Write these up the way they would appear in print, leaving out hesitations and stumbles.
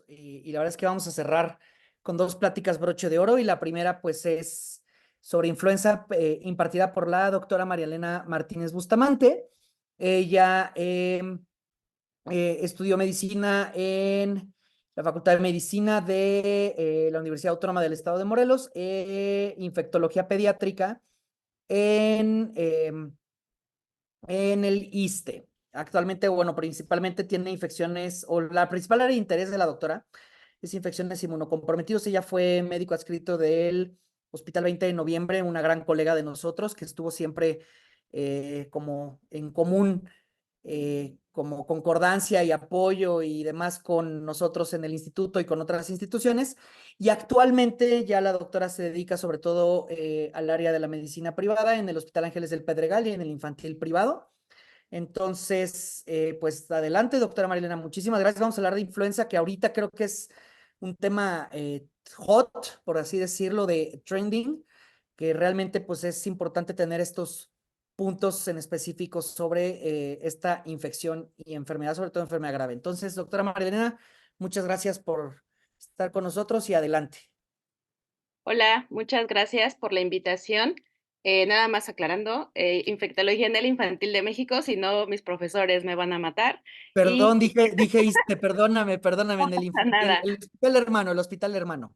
Y la verdad es que vamos a cerrar con dos pláticas broche de oro y la primera pues es sobre influenza impartida por la doctora María Elena Martínez Bustamante. Ella estudió medicina en la Facultad de Medicina de la Universidad Autónoma del Estado de Morelos, infectología pediátrica en, en el ISSSTE. Actualmente, bueno, principalmente tiene infecciones, o la principal área de interés de la doctora es infecciones inmunocomprometidos. Ella fue médico adscrito del Hospital 20 de Noviembre, una gran colega de nosotros que estuvo siempre como en común, como concordancia y apoyo y demás con nosotros en el instituto y con otras instituciones. Y actualmente ya la doctora se dedica sobre todo al área de la medicina privada en el Hospital Ángeles del Pedregal y en el infantil privado. Entonces, pues adelante, doctora Marilena, muchísimas gracias. Vamos a hablar de influenza, que ahorita creo que es un tema hot, por así decirlo, de trending, que realmente pues es importante tener estos puntos en específico sobre esta infección y enfermedad, sobre todo enfermedad grave. Entonces, doctora Marilena, muchas gracias por estar con nosotros y adelante. Hola, muchas gracias por la invitación. Nada más aclarando, infectología en el Infantil de México, si no mis profesores me van a matar. Y Perdón, dije perdóname, no en pasa nada. el hospital hermano, el hospital hermano.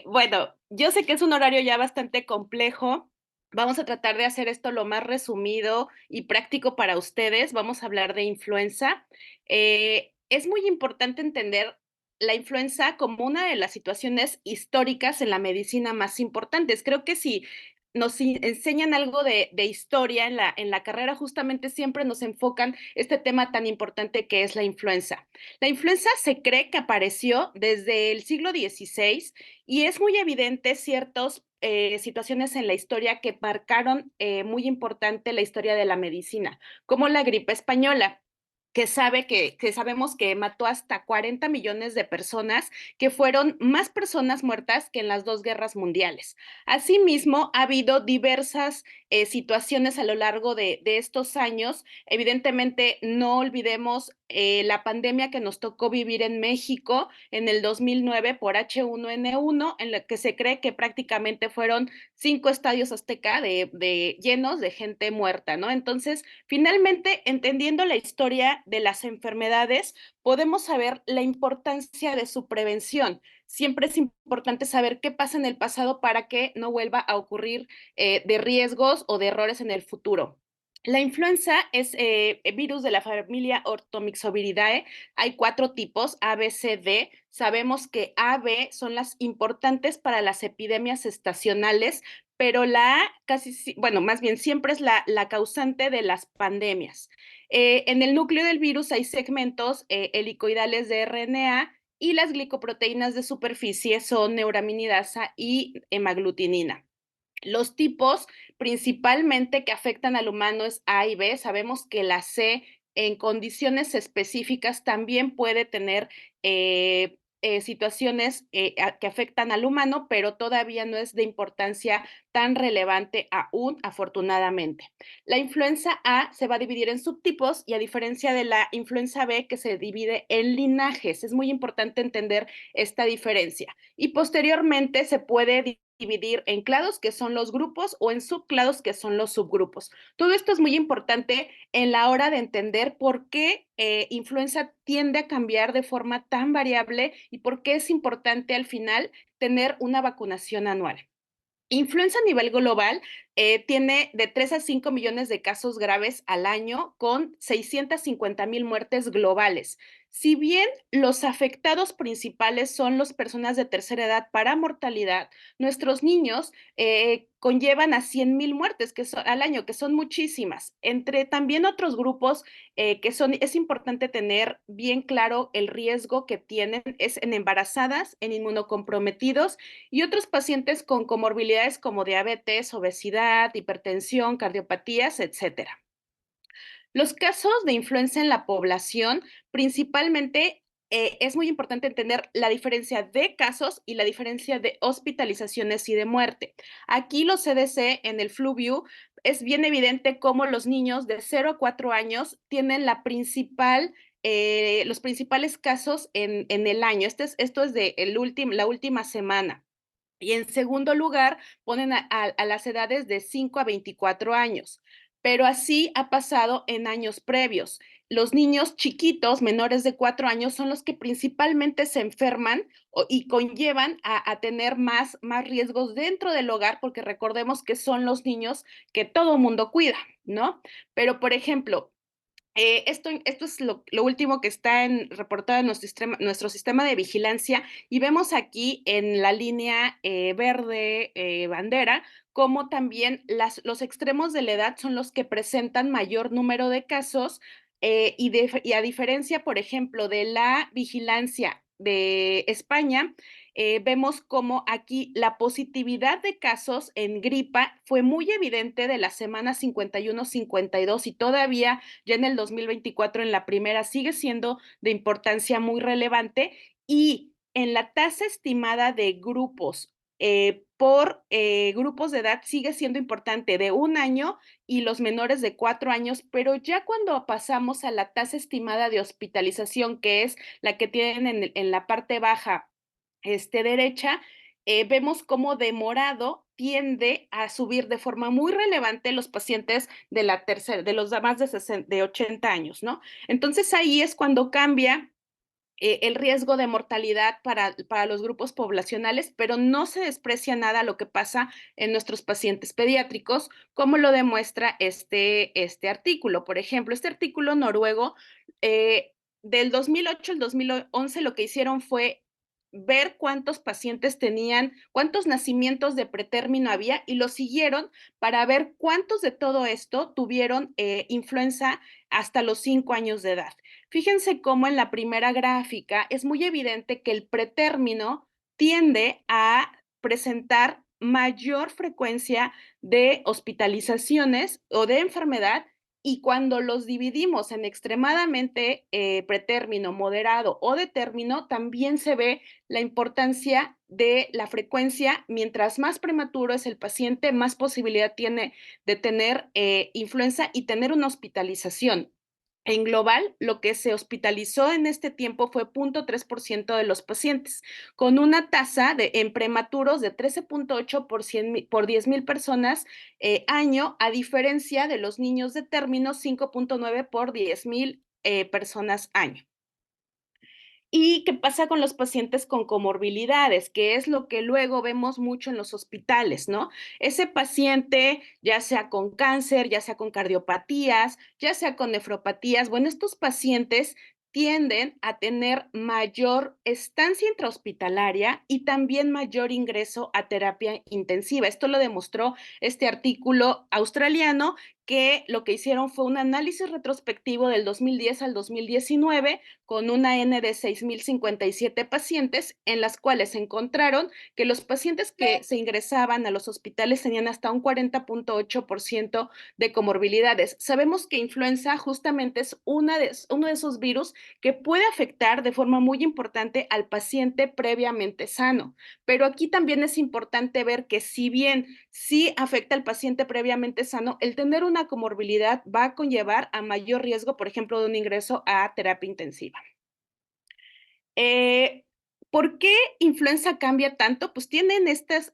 Bueno, yo sé que es un horario ya bastante complejo. Vamos a tratar de hacer esto lo más resumido y práctico para ustedes. Vamos a hablar de influenza. Es muy importante entender la influenza como una de las situaciones históricas en la medicina más importantes. Creo que si nos enseñan algo de historia en la carrera, justamente siempre nos enfocan este tema tan importante que es la influenza. La influenza se cree que apareció desde el siglo XVI y es muy evidente ciertas situaciones en la historia que marcaron muy importante la historia de la medicina, como la gripe española. Que sabemos que mató hasta 40 millones de personas, que fueron más personas muertas que en las dos guerras mundiales. Asimismo, ha habido diversas situaciones a lo largo de estos años. Evidentemente, no olvidemos la pandemia que nos tocó vivir en México en el 2009 por H1N1, en la que se cree que prácticamente fueron 5 estadios Azteca llenos de gente muerta, ¿no? Entonces, finalmente, entendiendo la historia de las enfermedades, podemos saber la importancia de su prevención. Siempre es importante saber qué pasa en el pasado para que no vuelva a ocurrir de riesgos o de errores en el futuro. La influenza es virus de la familia Orthomyxoviridae. Hay 4 tipos, A, B, C, D. Sabemos que A, B son las importantes para las epidemias estacionales, pero la A casi, bueno, más bien siempre es la causante de las pandemias. En el núcleo del virus hay segmentos helicoidales de RNA y las glicoproteínas de superficie son neuraminidasa y hemaglutinina. Los tipos principalmente que afectan al humano es A y B. Sabemos que la C en condiciones específicas también puede tener situaciones que afectan al humano, pero todavía no es de importancia tan relevante aún, afortunadamente. La influenza A se va a dividir en subtipos y a diferencia de la influenza B que se divide en linajes. Es muy importante entender esta diferencia. Y posteriormente se puede dividir en clados, que son los grupos, o en subclados, que son los subgrupos. Todo esto es muy importante en la hora de entender por qué influenza tiende a cambiar de forma tan variable y por qué es importante al final tener una vacunación anual. Influenza a nivel global tiene de 3 a 5 millones de casos graves al año con 650,000 muertes globales. Si bien los afectados principales son las personas de tercera edad para mortalidad, nuestros niños conllevan a 100,000 muertes al año, que son muchísimas. Entre también otros grupos es importante tener bien claro el riesgo que tienen, es en embarazadas, en inmunocomprometidos y otros pacientes con comorbilidades como diabetes, obesidad, hipertensión, cardiopatías, etcétera. Los casos de influenza en la población, principalmente, es muy importante entender la diferencia de casos y la diferencia de hospitalizaciones y de muerte. Aquí los CDC en el FluView es bien evidente cómo los niños de 0 a 4 años tienen la principal los principales casos en el año. Esto es de la última semana. Y en segundo lugar, ponen a las edades de 5 a 24 años. Pero así ha pasado en años previos. Los niños chiquitos, menores de 4 años, son los que principalmente se enferman y conllevan a tener más riesgos dentro del hogar, porque recordemos que son los niños que todo mundo cuida, ¿no? Pero, por ejemplo, esto es lo último que está reportado en nuestro sistema de vigilancia y vemos aquí en la línea verde bandera cómo también los extremos de la edad son los que presentan mayor número de casos y a diferencia, por ejemplo, de la vigilancia de España, vemos cómo aquí la positividad de casos en gripa fue muy evidente de la semana 51-52 y todavía ya en el 2024 en la primera sigue siendo de importancia muy relevante y en la tasa estimada de grupos por grupos de edad sigue siendo importante de 1 año y los menores de 4 años, pero ya cuando pasamos a la tasa estimada de hospitalización, que es la que tienen en la parte baja derecha, vemos cómo de morado tiende a subir de forma muy relevante los pacientes de los más de 80 años, ¿no? Entonces ahí es cuando cambia el riesgo de mortalidad para los grupos poblacionales, pero no se desprecia nada lo que pasa en nuestros pacientes pediátricos, como lo demuestra este artículo. Por ejemplo, este artículo noruego, del 2008 al 2011, lo que hicieron fue ver cuántos pacientes tenían, cuántos nacimientos de pretérmino había y lo siguieron para ver cuántos de todo esto tuvieron influenza hasta los 5 años de edad. Fíjense cómo en la primera gráfica es muy evidente que el pretérmino tiende a presentar mayor frecuencia de hospitalizaciones o de enfermedad y cuando los dividimos en extremadamente pretérmino, moderado o de término, también se ve la importancia de la frecuencia. Mientras más prematuro es el paciente, más posibilidad tiene de tener influenza y tener una hospitalización. En global, lo que se hospitalizó en este tiempo fue 0.3% de los pacientes, con una tasa en prematuros de 13.8 por 10,000 personas año, a diferencia de los niños de término, 5.9 por 10,000 personas año. ¿Y qué pasa con los pacientes con comorbilidades? Que es lo que luego vemos mucho en los hospitales, ¿no? Ese paciente, ya sea con cáncer, ya sea con cardiopatías, ya sea con nefropatías, bueno, estos pacientes tienden a tener mayor estancia intrahospitalaria y también mayor ingreso a terapia intensiva. Esto lo demostró este artículo australiano que lo que hicieron fue un análisis retrospectivo del 2010 al 2019 con una N de 6,057 pacientes, en las cuales encontraron que los pacientes que se ingresaban a los hospitales tenían hasta un 40.8% de comorbilidades. Sabemos que influenza justamente es uno de esos virus que puede afectar de forma muy importante al paciente previamente sano, pero aquí también es importante ver que si bien sí afecta al paciente previamente sano, el tener una comorbilidad va a conllevar a mayor riesgo, por ejemplo, de un ingreso a terapia intensiva. Eh, ¿Por qué influenza cambia tanto? Pues tienen estas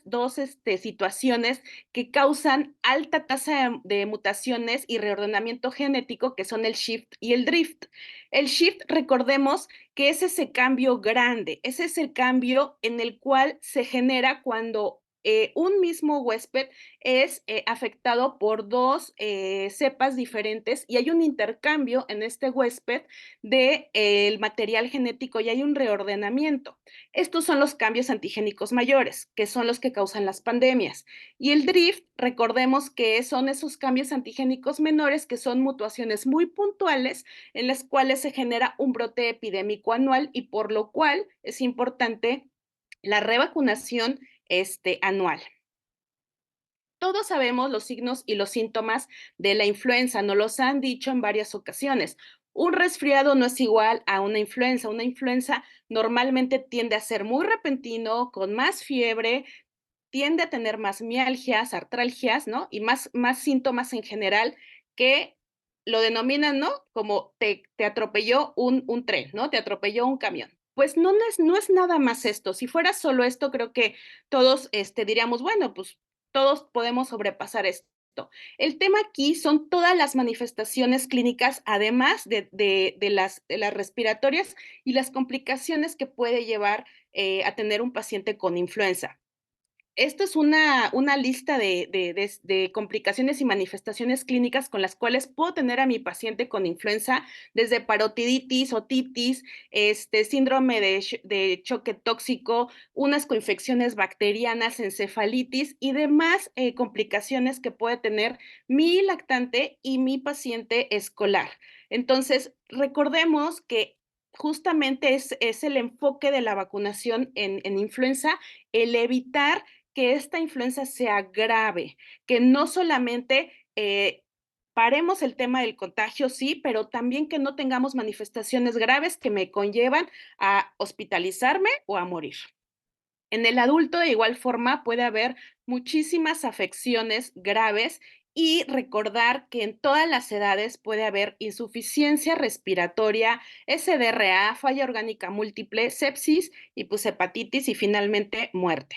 dos situaciones que causan alta tasa de mutaciones y reordenamiento genético, que son el shift y el drift. El shift, recordemos que es ese cambio grande, ese es el cambio en el cual se genera cuando un mismo huésped es afectado por dos cepas diferentes y hay un intercambio en este huésped del material genético y hay un reordenamiento. Estos son los cambios antigénicos mayores, que son los que causan las pandemias. Y el drift, recordemos que son esos cambios antigénicos menores, que son mutuaciones muy puntuales en las cuales se genera un brote epidémico anual y por lo cual es importante la revacunación anual. Todos sabemos los signos y los síntomas de la influenza, nos los han dicho en varias ocasiones. Un resfriado no es igual a una influenza. Una influenza normalmente tiende a ser muy repentino, con más fiebre, tiende a tener más mialgias, artralgias, ¿no? Y más síntomas en general que lo denominan, ¿no? Como te atropelló un tren, ¿no? Te atropelló un camión. Pues no es nada más esto. Si fuera solo esto, creo que todos, diríamos, bueno, pues todos podemos sobrepasar esto. El tema aquí son todas las manifestaciones clínicas, además de las respiratorias y las complicaciones que puede llevar, a tener un paciente con influenza. Esto es una lista de complicaciones y manifestaciones clínicas con las cuales puedo tener a mi paciente con influenza, desde parotiditis, otitis, síndrome de choque tóxico, unas coinfecciones bacterianas, encefalitis y demás, complicaciones que puede tener mi lactante y mi paciente escolar. Entonces, recordemos que justamente es el enfoque de la vacunación en influenza, el evitar que esta influenza sea grave, que no solamente paremos el tema del contagio, sí, pero también que no tengamos manifestaciones graves que me conllevan a hospitalizarme o a morir. En el adulto, de igual forma, puede haber muchísimas afecciones graves y recordar que en todas las edades puede haber insuficiencia respiratoria, SDRA, falla orgánica múltiple, sepsis y pues hepatitis y finalmente muerte.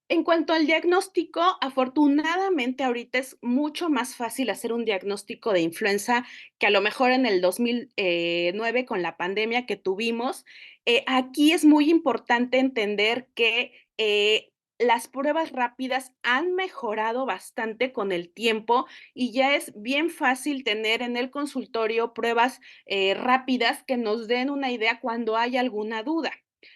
En cuanto al diagnóstico, afortunadamente ahorita es mucho más fácil hacer un diagnóstico de influenza que a lo mejor en el 2009 con la pandemia que tuvimos. Aquí es muy importante entender que las pruebas rápidas han mejorado bastante con el tiempo y ya es bien fácil tener en el consultorio pruebas rápidas que nos den una idea cuando hay alguna duda.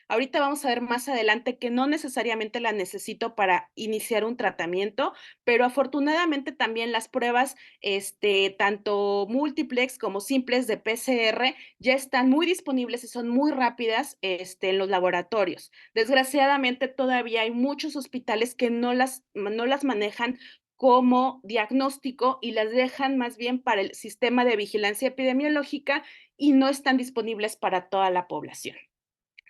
Ahorita vamos a ver más adelante que no necesariamente la necesito para iniciar un tratamiento, pero afortunadamente también las pruebas, tanto múltiplex como simples de PCR ya están muy disponibles y son muy rápidas, en los laboratorios. Desgraciadamente, todavía hay muchos hospitales que no las manejan como diagnóstico y las dejan más bien para el sistema de vigilancia epidemiológica y no están disponibles para toda la población.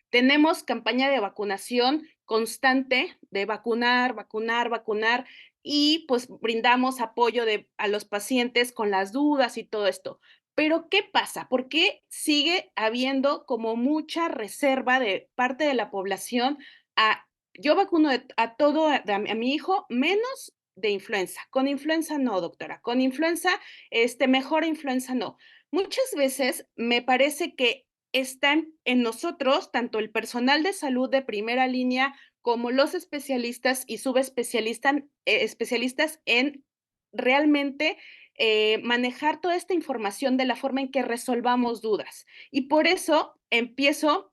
Tenemos campaña de vacunación constante, de vacunar, vacunar, vacunar, y pues brindamos apoyo a los pacientes con las dudas y todo esto. Pero, ¿qué pasa? ¿Por qué sigue habiendo como mucha reserva de parte de la población a yo vacuno a todo a mi hijo menos de influenza? Con influenza no, doctora. Con influenza, mejor influenza no. Muchas veces me parece que están en nosotros, tanto el personal de salud de primera línea como los especialistas y especialistas en realmente manejar toda esta información de la forma en que resolvamos dudas. Y por eso empiezo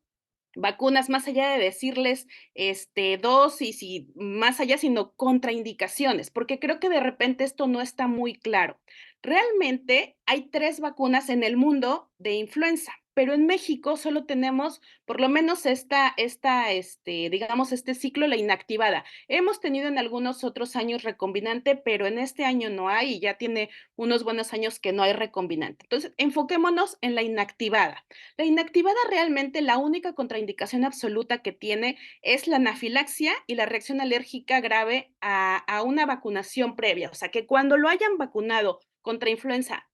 vacunas, más allá de decirles dosis y más allá, sino contraindicaciones, porque creo que de repente esto no está muy claro. Realmente hay 3 vacunas en el mundo de influenza, pero en México solo tenemos por lo menos digamos, este ciclo, la inactivada. Hemos tenido en algunos otros años recombinante, pero en este año no hay y ya tiene unos buenos años que no hay recombinante. Entonces, enfoquémonos en la inactivada. La inactivada realmente la única contraindicación absoluta que tiene es la anafilaxia y la reacción alérgica grave a una vacunación previa. O sea, que cuando lo hayan vacunado contra influenza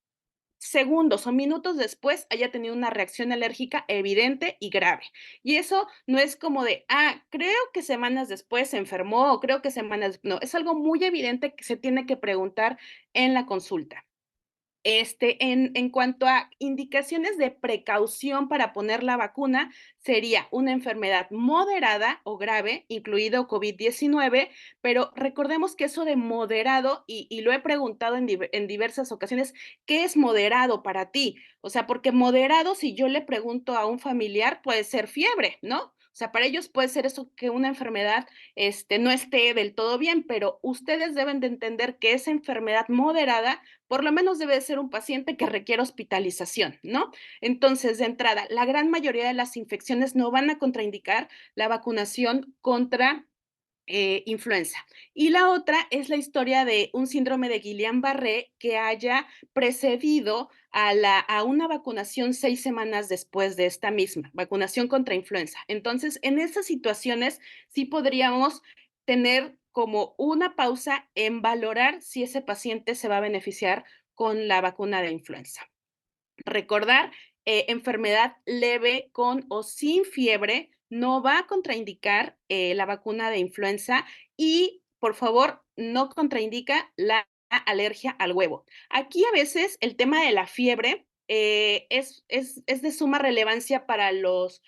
segundos o minutos después haya tenido una reacción alérgica evidente y grave. Y eso no es como de, creo que semanas después se enfermó o creo que semanas, no, es algo muy evidente que se tiene que preguntar en la consulta. En cuanto a indicaciones de precaución para poner la vacuna, sería una enfermedad moderada o grave, incluido COVID-19, pero recordemos que eso de moderado, y lo he preguntado en diversas ocasiones, ¿qué es moderado para ti? O sea, porque moderado, si yo le pregunto a un familiar, puede ser fiebre, ¿no? O sea, para ellos puede ser eso que una enfermedad no esté del todo bien, pero ustedes deben de entender que esa enfermedad moderada por lo menos debe de ser un paciente que requiere hospitalización, ¿no? Entonces, de entrada, la gran mayoría de las infecciones no van a contraindicar la vacunación contra influenza. Y la otra es la historia de un síndrome de Guillain-Barré que haya precedido a una vacunación 6 semanas después de esta misma, vacunación contra influenza. Entonces, en esas situaciones sí podríamos tener como una pausa en valorar si ese paciente se va a beneficiar con la vacuna de influenza. Recordar, enfermedad leve con o sin fiebre no va a contraindicar la vacuna de influenza y, por favor, no contraindica la alergia al huevo. Aquí a veces el tema de la fiebre es de suma relevancia para los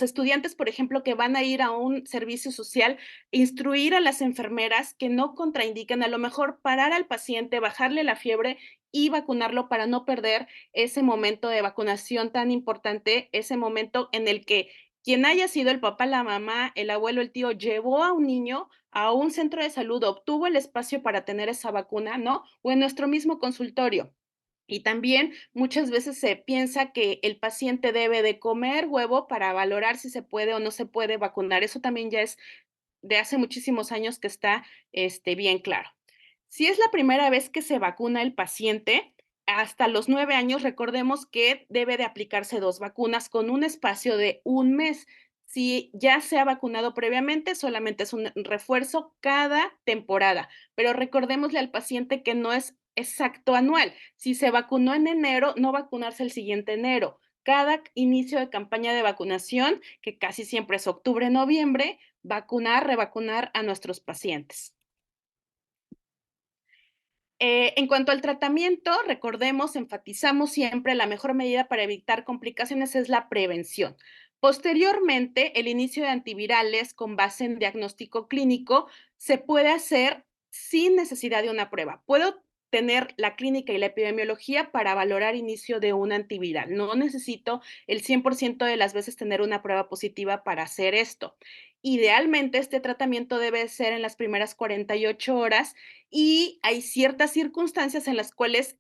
estudiantes, por ejemplo, que van a ir a un servicio social, instruir a las enfermeras que no contraindiquen, a lo mejor parar al paciente, bajarle la fiebre y vacunarlo para no perder ese momento de vacunación tan importante, ese momento en el que quien haya sido el papá, la mamá, el abuelo, el tío, llevó a un niño a un centro de salud, obtuvo el espacio para tener esa vacuna, ¿no? O en nuestro mismo consultorio. Y también muchas veces se piensa que el paciente debe de comer huevo para valorar si se puede o no se puede vacunar. Eso también ya es de hace muchísimos años que está, bien claro. Si es la primera vez que se vacuna el paciente, hasta los 9 años, recordemos que debe de aplicarse 2 vacunas con un espacio de un mes. Si ya se ha vacunado previamente, solamente es un refuerzo cada temporada, pero recordémosle al paciente que no es exacto anual. Si se vacunó en enero, no vacunarse el siguiente enero. Cada inicio de campaña de vacunación, que casi siempre es octubre, noviembre, vacunar, revacunar a nuestros pacientes. En cuanto al tratamiento, recordemos, enfatizamos siempre la mejor medida para evitar complicaciones es la prevención. Posteriormente, el inicio de antivirales con base en diagnóstico clínico se puede hacer sin necesidad de una prueba. Puedo tener la clínica y la epidemiología para valorar inicio de un antiviral. No necesito el 100% de las veces tener una prueba positiva para hacer esto. Idealmente, este tratamiento debe ser en las primeras 48 horas y hay ciertas circunstancias en las cuales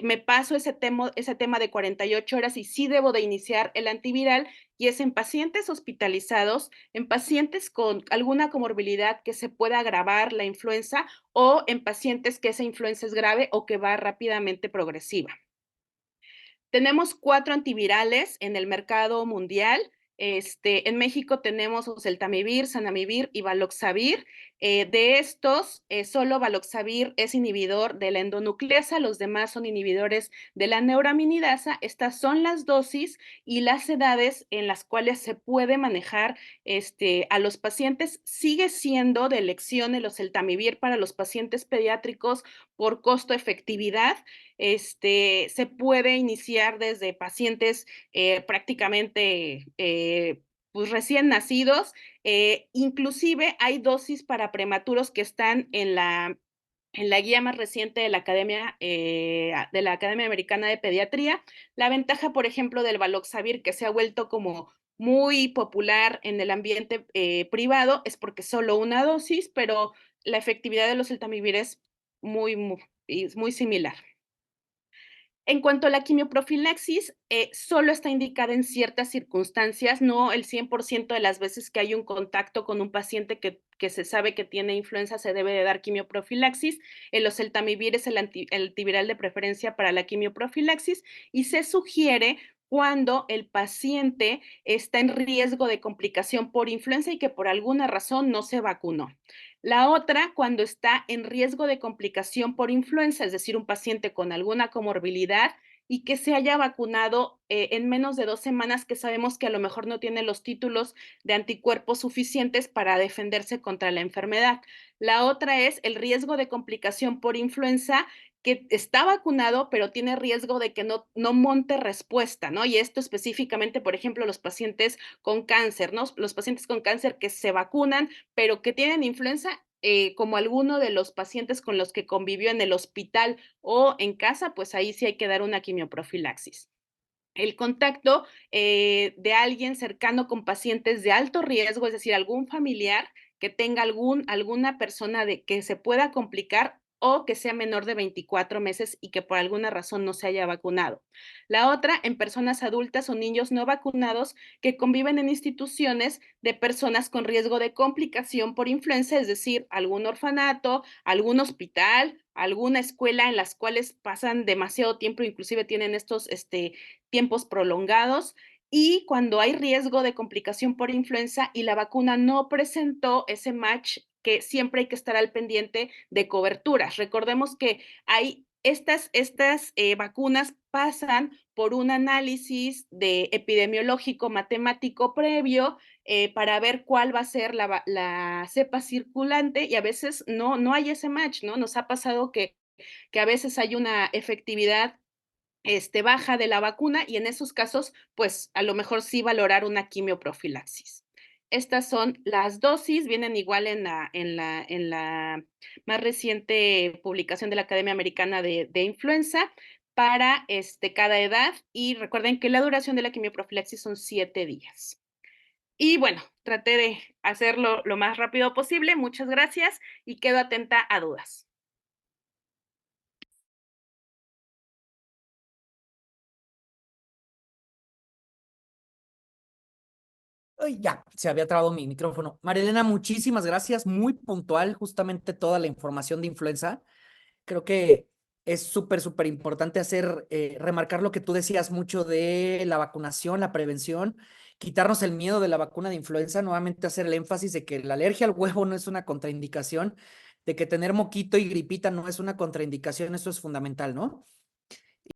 me paso ese tema de 48 horas y sí debo de iniciar el antiviral, y es en pacientes hospitalizados, en pacientes con alguna comorbilidad que se pueda agravar la influenza o en pacientes que esa influenza es grave o que va rápidamente progresiva. Tenemos 4 antivirales en el mercado mundial. En México tenemos oseltamivir, zanamivir y baloxavir. De estos, solo baloxavir es inhibidor de la endonucleasa, los demás son inhibidores de la neuraminidasa. Estas son las dosis y las edades en las cuales se puede manejar a los pacientes. Sigue siendo de elección el oseltamivir para los pacientes pediátricos por costo-efectividad. Se puede iniciar desde pacientes prácticamente pues recién nacidos, inclusive hay dosis para prematuros que están en la guía más reciente de la Academia Americana de Pediatría. La ventaja, por ejemplo, del Baloxavir, que se ha vuelto como muy popular en el ambiente privado, es porque solo una dosis, pero la efectividad de los oseltamivir es muy similar. En cuanto a la quimioprofilaxis, solo está indicada en ciertas circunstancias, no el 100% de las veces que hay un contacto con un paciente que se sabe que tiene influenza se debe de dar quimioprofilaxis. El oseltamivir es el antiviral de preferencia para la quimioprofilaxis y se sugiere cuando el paciente está en riesgo de complicación por influenza y que por alguna razón no se vacunó. La otra, cuando está en riesgo de complicación por influenza, es decir, un paciente con alguna comorbilidad y que se haya vacunado en menos de 2 semanas, que sabemos que a lo mejor no tiene los títulos de anticuerpos suficientes para defenderse contra la enfermedad. La otra es el riesgo de complicación por influenza que está vacunado, pero tiene riesgo de que no monte respuesta, ¿no? Y esto específicamente, por ejemplo, los pacientes con cáncer, ¿no? Los pacientes con cáncer que se vacunan, pero que tienen influenza, como alguno de los pacientes con los que convivió en el hospital o en casa, pues ahí sí hay que dar una quimioprofilaxis. El contacto de alguien cercano con pacientes de alto riesgo, es decir, algún familiar que tenga alguna persona que se pueda complicar o que sea menor de 24 meses y que por alguna razón no se haya vacunado. La otra, en personas adultas o niños no vacunados que conviven en instituciones de personas con riesgo de complicación por influenza, es decir, algún orfanato, algún hospital, alguna escuela en las cuales pasan demasiado tiempo, inclusive tienen estos tiempos prolongados, y cuando hay riesgo de complicación por influenza y la vacuna no presentó ese match, que siempre hay que estar al pendiente de coberturas. Recordemos que hay Estas vacunas pasan por un análisis de epidemiológico matemático previo para ver cuál va a ser la cepa circulante y a veces no hay ese match, ¿no? Nos ha pasado que a veces hay una efectividad baja de la vacuna y en esos casos, pues a lo mejor sí valorar una quimioprofilaxis. Estas son las dosis, vienen igual en la más reciente publicación de la Academia Americana de Influenza para cada edad y recuerden que la duración de la quimioprofilaxis son 7 días. Y bueno, traté de hacerlo lo más rápido posible. Muchas gracias y quedo atenta a dudas. Ay, ya, se había trabado mi micrófono. Marilena, muchísimas gracias. Muy puntual, justamente toda la información de influenza. Creo que es súper, súper importante remarcar lo que tú decías mucho de la vacunación, la prevención, quitarnos el miedo de la vacuna de influenza, nuevamente hacer el énfasis de que la alergia al huevo no es una contraindicación, de que tener moquito y gripita no es una contraindicación, eso es fundamental, ¿no?